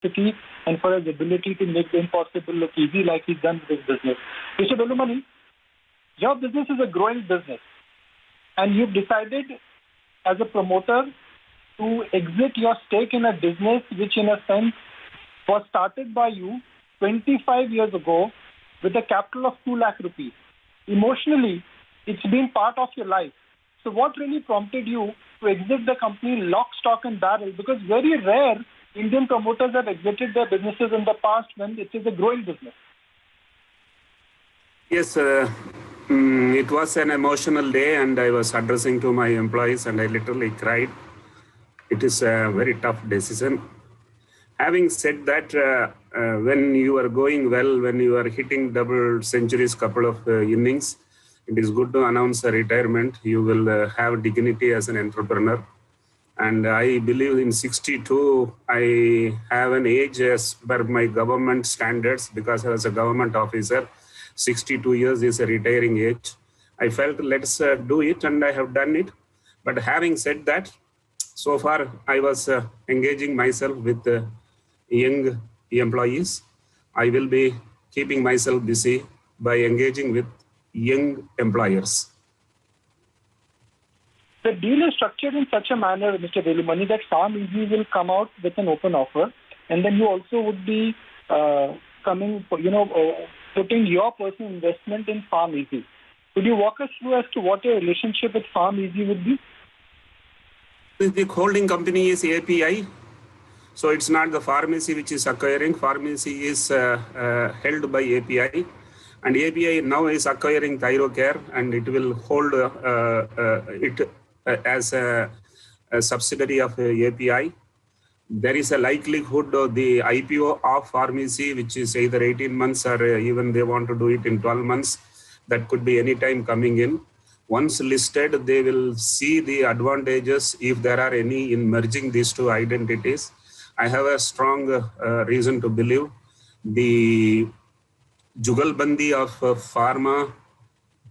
capacity and for his ability to make the impossible look easy like he's done with his business. Mr. Velumani, your business is a growing business and you've decided as a promoter to exit your stake in a business which in a sense was started by you 25 years ago with a capital of 2 lakh rupees. Emotionally, it's been part of your life. So what really prompted you to exit the company lock, stock and barrel? Because very rare Indian promoters have exited their businesses in the past when it is a growing business. Yes, it was an emotional day and I was addressing to my employees and I literally cried. It is a very tough decision. Having said that, when you are going well, when you are hitting double centuries, couple of innings, it is good to announce a retirement. You will have dignity as an entrepreneur. And I believe in 62, I have an age as per my government standards because I was a government officer. 62 years is a retiring age. I felt let's do it and I have done it. But having said that, so far I was engaging myself with young employees. I will be keeping myself busy by engaging with young employers. The deal is structured in such a manner, Mr. Velumani, that Farm Easy will come out with an open offer, and then you also would be putting your personal investment in Farm Easy. Could you walk us through as to what your relationship with Farm Easy would be? The holding company is API. So it's not the pharmacy which is acquiring. Pharmacy is held by API. And API now is acquiring Thyrocare and it will hold it as a subsidiary of API. There is a likelihood of the IPO of pharmacy, which is either 18 months or even they want to do it in 12 months. That could be any time coming in. Once listed, they will see the advantages if there are any in merging these two identities. I have a strong reason to believe the jugalbandi of pharma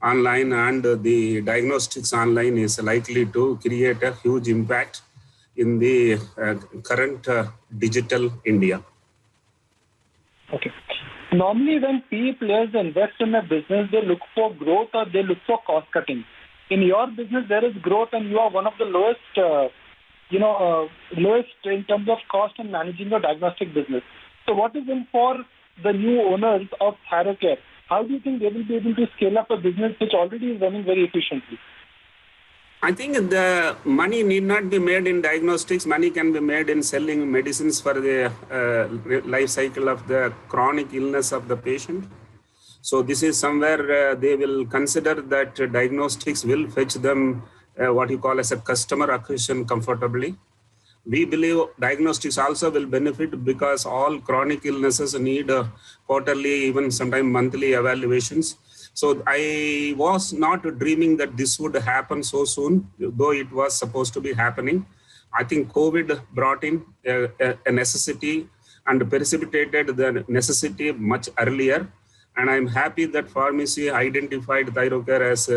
online and the diagnostics online is likely to create a huge impact in the current digital India. Okay. Normally when PE players invest in a business, they look for growth or they look for cost cutting. In your business, there is growth and you are one of the lowest in terms of cost in managing your diagnostic business. So what is in for the new owners of Thyrocare? How do you think they will be able to scale up a business which already is running very efficiently? I think the money need not be made in diagnostics. Money can be made in selling medicines for the life cycle of the chronic illness of the patient. So this is somewhere they will consider that diagnostics will fetch them what you call as a customer acquisition comfortably. We believe diagnostics also will benefit because all chronic illnesses need quarterly, even sometimes monthly evaluations. So I was not dreaming that this would happen so soon, though it was supposed to be happening. I think COVID brought in a necessity and precipitated the necessity much earlier. And I'm happy that pharmacy identified Thyrocare as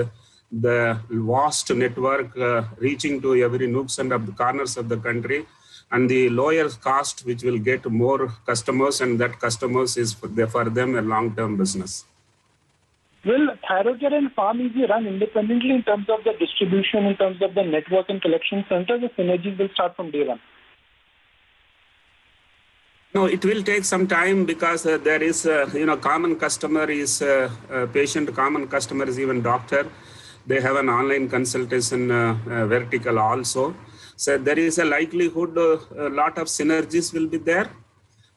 the vast network reaching to every nooks and of the corners of the country, and the lower cost, which will get more customers, and that customers is for them a long-term business. Will Thyrocare and Farm Easy run independently in terms of the distribution, in terms of the network and collection center? The synergies will start from day one. No, it will take some time because there is, common customer is patient, common customer is even doctor. They have an online consultation vertical also. So there is a likelihood a lot of synergies will be there,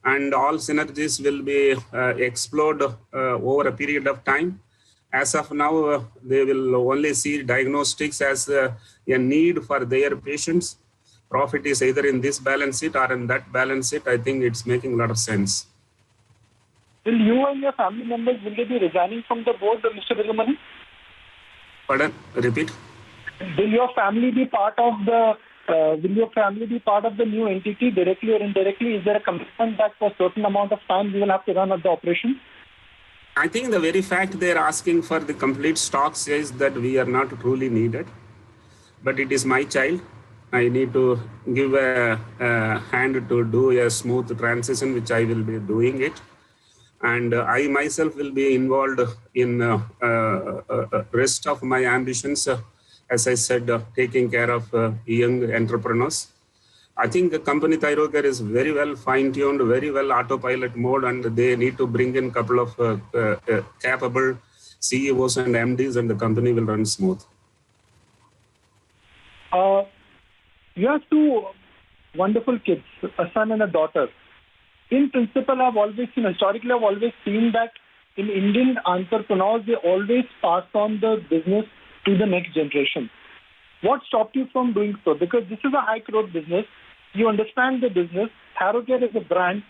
and all synergies will be explored over a period of time. As of now, they will only see diagnostics as a need for their patients. Profit is either in this balance sheet or in that balance sheet. I think it's making a lot of sense. Will you and your family members, will they be resigning from the board, Mr. Velumani? Pardon? Repeat. Will your family be part of the new entity directly or indirectly? Is there a commitment that for a certain amount of time we will have to run the operation? I think the very fact they are asking for the complete stock says that we are not truly needed. But it is my child. I need to give a hand to do a smooth transition, which I will be doing it. And I myself will be involved in rest of my ambitions, as I said, taking care of young entrepreneurs. I think the company Thyrocare is very well fine-tuned, very well autopilot mode, and they need to bring in a couple of capable CEOs and MDs, and the company will run smooth. You have two wonderful kids, a son and a daughter. In principle, historically, I've always seen that in Indian entrepreneurs, they always pass on the business to the next generation. What stopped you from doing so? Because this is a high growth business. You understand the business. Thyrocare is a brand.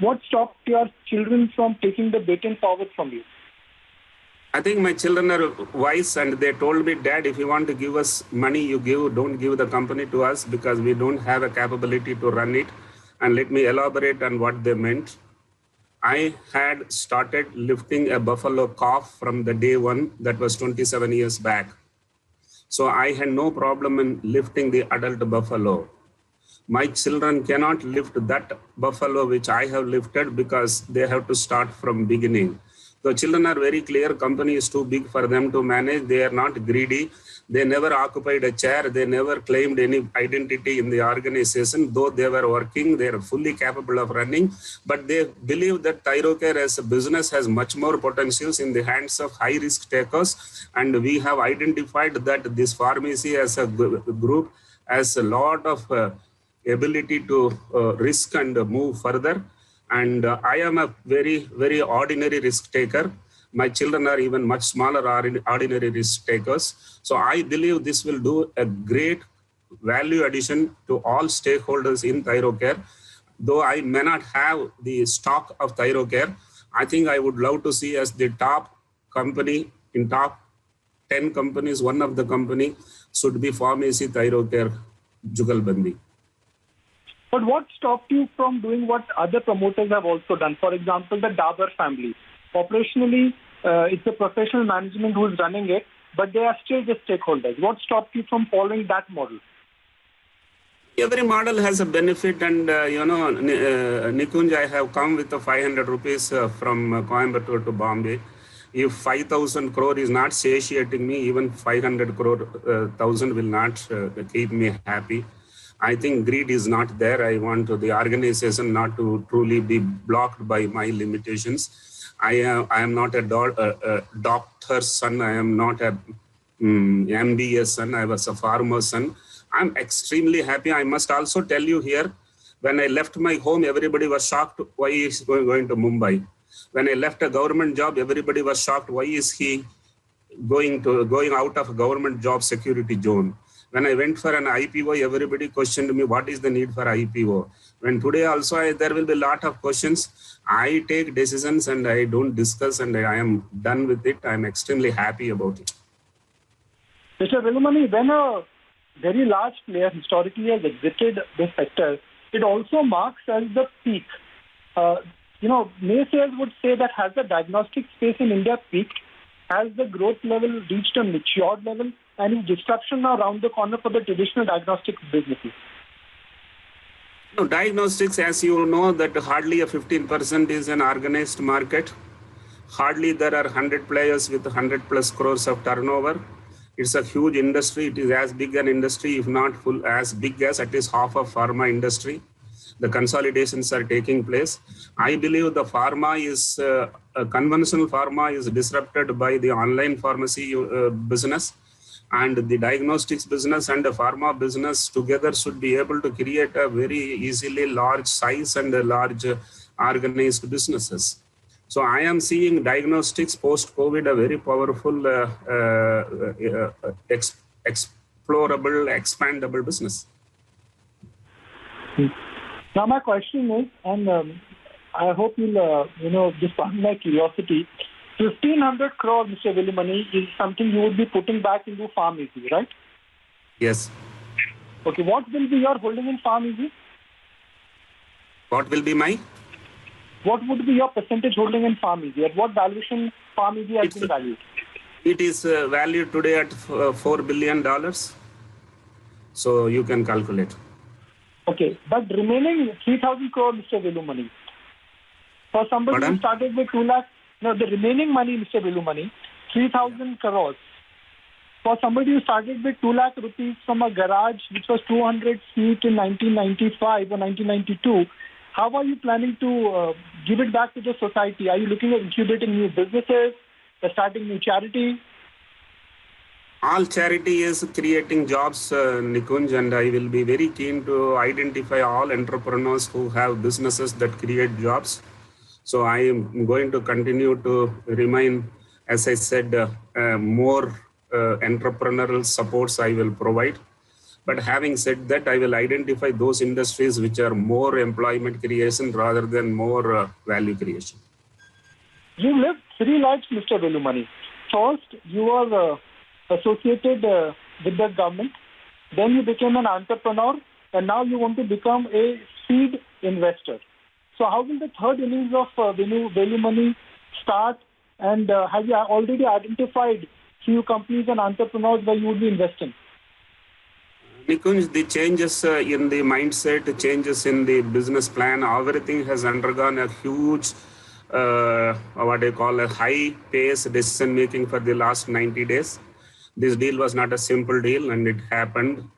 What stopped your children from taking the baton forward from you? I think my children are wise, and they told me, Dad, if you want to give us money, you give, don't give the company to us because we don't have a capability to run it. And let me elaborate on what they meant. I had started lifting a buffalo calf from the day one, that was 27 years back. So I had no problem in lifting the adult buffalo. My children cannot lift that buffalo which I have lifted because they have to start from beginning. The children are very clear, company is too big for them to manage. They are not greedy. They never occupied a chair. They never claimed any identity in the organization. Though they were working, they are fully capable of running. But they believe that Thyrocare as a business has much more potentials in the hands of high-risk takers. And we have identified that this pharmacy as a group has a lot of ability to risk and move further. And I am a very, very ordinary risk taker. My children are even much smaller ordinary risk takers. So I believe this will do a great value addition to all stakeholders in Thyrocare. Though I may not have the stock of Thyrocare, I think I would love to see as the top company in top 10 companies, one of the company should be Pharmacy Thyrocare Jugalbandi. But what stopped you from doing what other promoters have also done? For example, the Dabur family. Operationally, it's a professional management who is running it, but they are still the stakeholders. What stopped you from following that model? Every model has a benefit, and Nikunj, I have come with the 500 rupees from Coimbatore to Bombay. If 5,000 crore is not satiating me, even 500 crore thousand will not keep me happy. I think greed is not there. I want the organization not to truly be blocked by my limitations. I am not a doctor's son. I am not a MBA son. I was a farmer's son. I'm extremely happy. I must also tell you here, when I left my home, everybody was shocked. Why is he going to Mumbai? When I left a government job, everybody was shocked. Why is he going out of a government job security zone? When I went for an IPO, everybody questioned me, what is the need for IPO? When today also there will be a lot of questions. I take decisions and I don't discuss, and I am done with it. I'm extremely happy about it. Mr. Velumani, when a very large player historically has exited the sector, it also marks as the peak. Naysayers would say that has the diagnostic space in India peaked? Has the growth level reached a matured level? And is disruption now around the corner for the traditional diagnostic businesses? No, diagnostics, as you know, that hardly a 15% is an organized market. Hardly there are 100 players with 100 plus crores of turnover. It's a huge industry. It is as big an industry, if not full, as big as at least half of pharma industry. The consolidations are taking place. I believe the pharma is, conventional pharma is disrupted by the online pharmacy business. And the diagnostics business and the pharma business together should be able to create a very easily large size and a large organized businesses. So I am seeing diagnostics post-COVID a very powerful, explorable, expandable business. Now my question is, and I hope you'll just pardon my curiosity. 1,500 crore, Mr. Velumani, is something you would be putting back into PharmEasy, right? Yes. Okay, what will be your holding in PharmEasy? What will be my? What would be your percentage holding in PharmEasy? At what valuation PharmEasy has been valued? It is valued today at $4 billion. So you can calculate. Okay, but remaining 3,000 crore, Mr. Velumani, for somebody who started with 2 lakh, no, the remaining money, Mr. Velumani, 3,000 crores. For somebody who started with 2 lakh rupees from a garage which was 200 feet in 1995 or 1992, how are you planning to give it back to the society? Are you looking at incubating new businesses, starting new charity? All charity is creating jobs, Nikunj, and I will be very keen to identify all entrepreneurs who have businesses that create jobs. So I am going to continue to remain, as I said, more entrepreneurial supports I will provide. But having said that, I will identify those industries which are more employment creation rather than more value creation. You lived 3 lives, Mr. Velumani. First, you were associated with the government. Then you became an entrepreneur, and now you want to become a seed investor. So how will the third innings of Velumani start? And have you already identified few companies and entrepreneurs where you would be investing? Nikunj, the changes in the mindset, changes in the business plan, everything has undergone a huge, what I call a high-pace decision making for the last 90 days. This deal was not a simple deal, and it happened.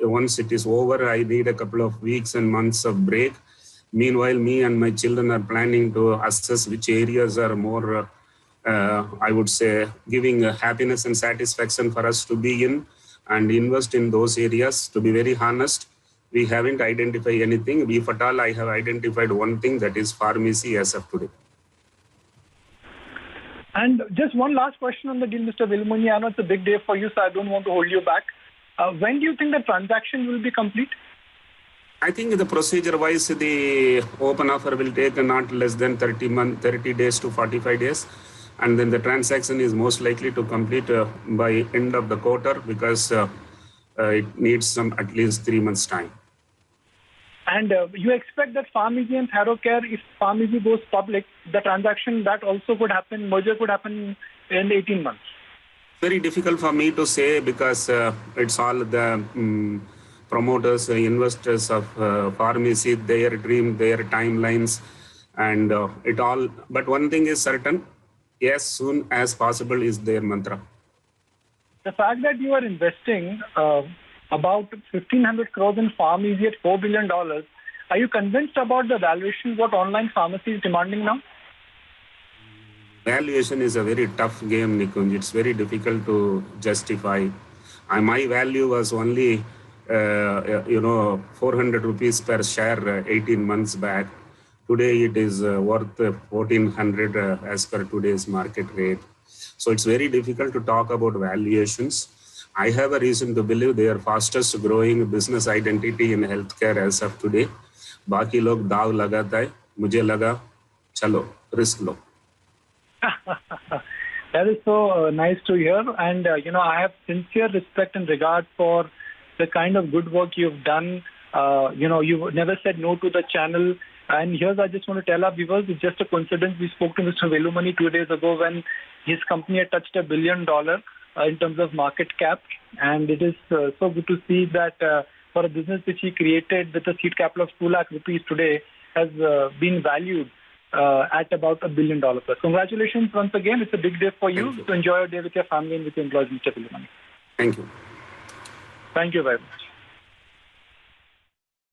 Once it is over, I need a couple of weeks and months of break. Meanwhile, me and my children are planning to assess which areas are more, I would say, giving happiness and satisfaction for us to be in and invest in those areas. To be very honest, we haven't identified anything. If at all, I have identified one thing, that is pharmacy as of today. And just one last question on the deal, Mr. Velumani. I know it's a big day for you, so I don't want to hold you back. When do you think the transaction will be complete? I think the procedure-wise, the open offer will take not less than 30 days to 45 days. And then the transaction is most likely to complete by end of the quarter, because it needs at least 3 months' time. And you expect that pharmacy and Thyrocare, if pharmacy goes public, the transaction that also could happen, merger could happen in 18 months? Very difficult for me to say, because it's all the promoters, investors of pharmacy, their dream, their timelines, and it all. But one thing is certain, as soon as possible is their mantra. The fact that you are investing about 1,500 crores in pharmacy at $4 billion, are you convinced about the valuation what online pharmacy is demanding now? Valuation is a very tough game, Nikunj. It's very difficult to justify. My value was only 400 rupees per share 18 months back. Today it is worth 1,400 as per today's market rate. So it's very difficult to talk about valuations. I have a reason to believe they are fastest growing business identity in healthcare as of today. बाकी लोग दाव लगाता है, मुझे लगा चलो risk low. That is so nice to hear, and I have sincere respect and regard for the kind of good work you've done. You've never said no to the channel. And here's, I just want to tell our viewers, it's just a coincidence. We spoke to Mr. Velumani 2 days ago when his company had touched $1 billion in terms of market cap. And it is so good to see that for a business which he created with a seed capital of 2 lakh rupees today has been valued at about $1 billion plus. Congratulations once again. It's a big day for you to enjoy your day with your family and with your employees, Mr. Velumani. Thank you. Thank you very much.